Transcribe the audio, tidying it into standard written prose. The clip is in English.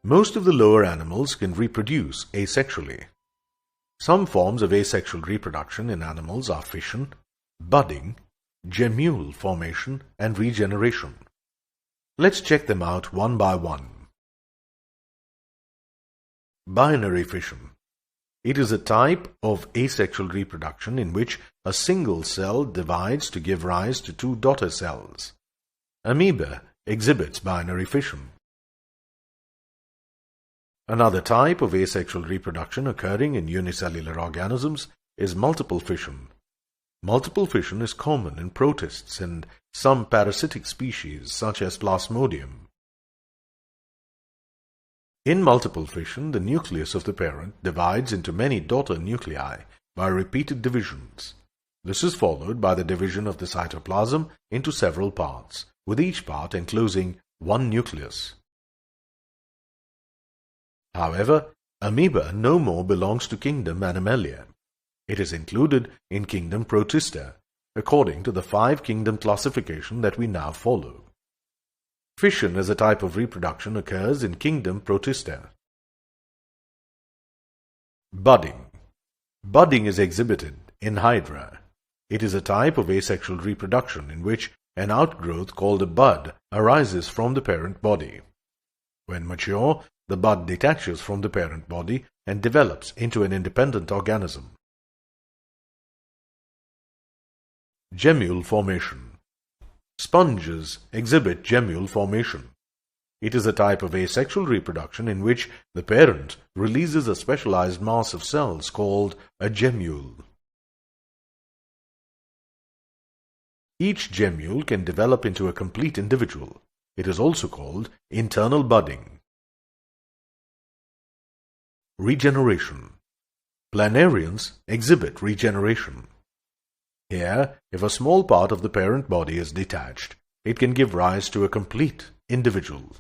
Most of the lower animals can reproduce asexually. Some forms of asexual reproduction in animals are fission, budding, gemmule formation, and regeneration. Let's check them out one by one. Binary fission. It is a type of asexual reproduction in which a single cell divides to give rise to two daughter cells. Amoeba exhibits binary fission. Another type of asexual reproduction occurring in unicellular organisms is multiple fission. Multiple fission is common in protists and some parasitic species such as Plasmodium. In multiple fission, the nucleus of the parent divides into many daughter nuclei by repeated divisions. This is followed by the division of the cytoplasm into several parts, with each part enclosing one nucleus. However, amoeba no more belongs to kingdom Animalia. It is included in kingdom Protista, according to the 5-kingdom classification that we now follow. Fission as a type of reproduction occurs in kingdom Protista. Budding. Budding is exhibited in Hydra. It is a type of asexual reproduction in which an outgrowth called a bud arises from the parent body. When mature, the bud detaches from the parent body and develops into an independent organism. Gemmule formation. Sponges exhibit gemmule formation. It is a type of asexual reproduction in which the parent releases a specialized mass of cells called a gemmule. Each gemmule can develop into a complete individual. It is also called internal budding. Regeneration. Planarians exhibit regeneration. Here, if a small part of the parent body is detached, it can give rise to a complete individual.